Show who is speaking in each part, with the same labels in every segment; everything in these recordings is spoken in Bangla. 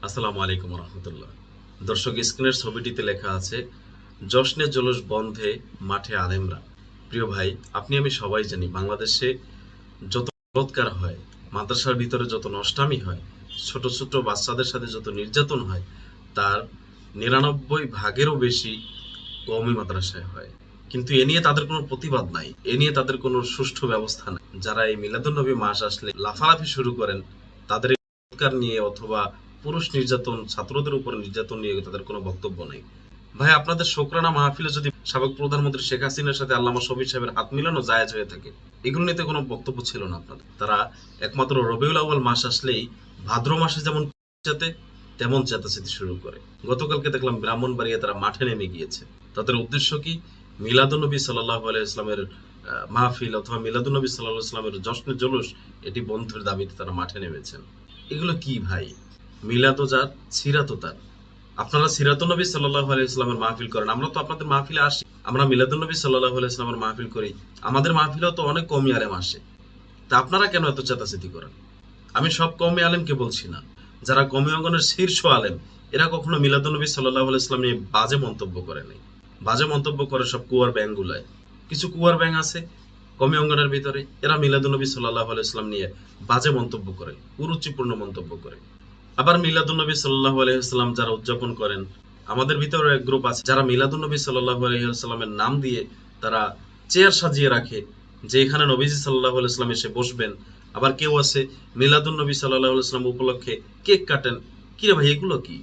Speaker 1: আসসালামু আলাইকুম রহমতুল্লাহ। দর্শক, স্ক্রিনের ছবিটিতে লেখা আছে, জশ্নে জুলুস বন্ধে মাঠে আলেমরা। প্রিয় ভাই, আপনি আমি সবাই জানি বাংলাদেশে যত বলাৎকার হয়, মাদ্রাসার ভিতরে যত নষ্টামি হয়, ছোট ছোট বাচ্চাদের সাথে যত নির্যাতন হয়, তার 99 ভাগেরও বেশি কওমি মাদ্রাসায় হয়। কিন্তু এ নিয়ে তাদের কোনো প্রতিবাদ নাই, এ নিয়ে তাদের কোনো সুষ্ঠু ব্যবস্থা নাই। যারা এই মিলাদুন্নবী মাস আসলে লাফালাফি শুরু করেন, তাদের এই বলাৎকার নিয়ে অথবা পুরুষ নির্যাতন, ছাত্রদের উপর নির্যাতন নিয়ে তাদের কোনো বক্তব্য নেই। ভাই, আপনাদের শুকরানা মাহফিলে যদি সাবেক প্রধানমন্ত্রী শেখ হাসিনার সাথে আল্লামা শফিক সাহেবের হাত মিলানো জায়েজ হয়ে থাকে, এগুলো নিয়ে কোনো বক্তব্য ছিল না আপনাদের। তারা একমাত্র রবিউল আউয়াল মাস আসলেই ভাদ্র মাসে যেমন চেতে তেমন চেতাচেতি শুরু করে। গতকালকে দেখলাম ব্রাহ্মণবাড়িয়া তারা মাঠে নেমে গিয়েছে। তাদের উদ্দেশ্য কি? মিলাদুন্নবী সাল্লাল্লাহু আলাইহি ইসলামের মাহফিল অথবা মিলাদুন্নবী সাল্লাল্লাহু আলাইহি ইসলামের জশ্নে জুলুস এটি বন্ধের দাবিতে তারা মাঠে নেমেছেন। এগুলো কি ভাই? মিলাদও যার, সিরাতও তার। আপনারা সিরাতুন্নবী সাল্লাল্লাহু আলাইহি ইসলামের মাহফিল করেন, আমরা তো আপনাদের মাহফিলে আসি। আমরা মিলাদুন্নবী সাল্লাল্লাহু আলাইহি ইসলামের মাহফিল করি, আমাদের মাহফিলেও তো অনেক কওমি আলেম আসে। তা আপনারা কেন এত চেতাচেতি করেন? আমি সব কওমি আলেমকে বলছি না, যারা কওমি অঙ্গনের শীর্ষ আলেম, এরা কখনো মিলাদুন্নবী সাল্লাল্লাহু আলাইহি ইসলাম নিয়ে বাজে মন্তব্য করে নাই। বাজে মন্তব্য করে সব কুয়ার ব্যাঙগুলায়। কিছু কুয়ার ব্যাঙ আছে কওমি অঙ্গনের ভিতরে, এরা মিলাদুন্নবী সাল্লাল্লাহু আলাইহি ইসলাম নিয়ে বাজে মন্তব্য করে, কুরুচিপূর্ণ মন্তব্য করে। আবার মিলাদুন্নবী সাল্লাল্লাহু আলাইহি ওয়াসাল্লাম যারা উদযাপন করেন, আমাদের ভিতরে এক গ্রুপ আছে যারা মিলাদুন্নবী সাল্লাল্লাহু আলাইহি ওয়াসাল্লামের নাম দিয়ে তারা চেয়ার সাজিয়ে রাখে যে এখানে নবীজি সাল্লাল্লাহু আলাইহি ওয়াসাল্লাম এসে বসবেন। আবার কেউ আছে মিলাদুন্নবী সাল্লাল্লাহু আলাইহি ওয়াসাল্লাম উপলক্ষে কেক কাটেন। কি রে ভাই, এগুলো কি?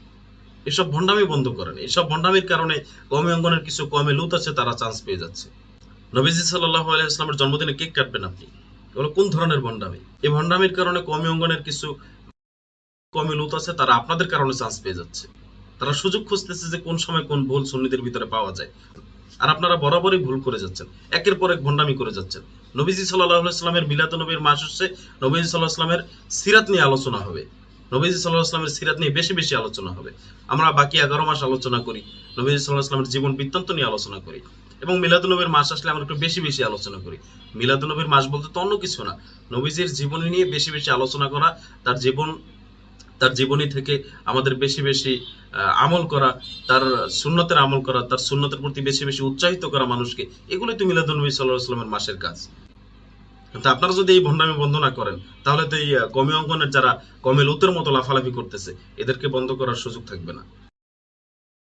Speaker 1: এসব ভণ্ডামি বন্ধ করেন। এসব ভণ্ডামির কারণে কওমি অঙ্গনের কিছু কওমি লুত আছে, তারা চান্স পেয়ে যাচ্ছে। নবীজি সাল্লাল্লাহু আলাইহি ওয়াসাল্লামের জন্মদিনে কেক কাটবেন আপনি? এগুলো কোন ধরনের ভণ্ডামি? এই ভণ্ডামির কারণে কওমি অঙ্গনের কিছু কওমি লুত আছে, তারা আপনাদের কারণে চান্স পেয়ে যাচ্ছে। তারা সুযোগ খুঁজতেছে যে কোন সময় কোন ভুল সুন্নিদের ভিতরে পাওয়া যায়। আর আপনারা বরাবরই ভুল করে যাচ্ছেন, একের পর এক ভণ্ডামি করে যাচ্ছেন। নবীজি সাল্লাল্লাহু আলাইহি ওয়াসাল্লামের মিলাদুন্নবীর মাস হচ্ছে, নবীজি সাল্লাল্লাহু আলাইহি ওয়াসাল্লামের সিরাত নিয়ে আলোচনা হবে। নবীজি সাল্লাল্লাহু আলাইহি ওয়াসাল্লামের সিরাত নিয়ে বেশি বেশি আলোচনা হবে। আমরা বাকি 11 মাস আলোচনা করি, নবীজি সাল্লাল্লাহু আলাইহি ওয়াসাল্লামের জীবন বৃত্তান্ত নিয়ে আলোচনা করি। এবং মিলাদুন্নবীর মাস আসলে আমরা একটু বেশি বেশি আলোচনা করি। মিলাদুন্নবীর মাস বলতে তো অন্য কিছু না, নবীজির জীবনী নিয়ে বেশি বেশি আলোচনা করা, তার জীবন, তার জীবনী থেকে আমাদের বেশি বেশি আমল করা, তার সুন্নতের আমল করা, তার সুন্নতের প্রতি বেশি বেশি উৎসাহিত করা মানুষকে, এগুলোই তো মিলাদুন্নবী সাল্লাল্লাহু আলাইহি ওয়াসাল্লামের মাসের কাজ। কিন্তু আপনারা যদি এই ভণ্ডামি বন্ধ না করেন, তাহলে তো এই কওমি অঙ্গনের যারা কওমি লুতের মতো লাফালাফি করতেছে, এদেরকে বন্ধ করার সুযোগ থাকবে না।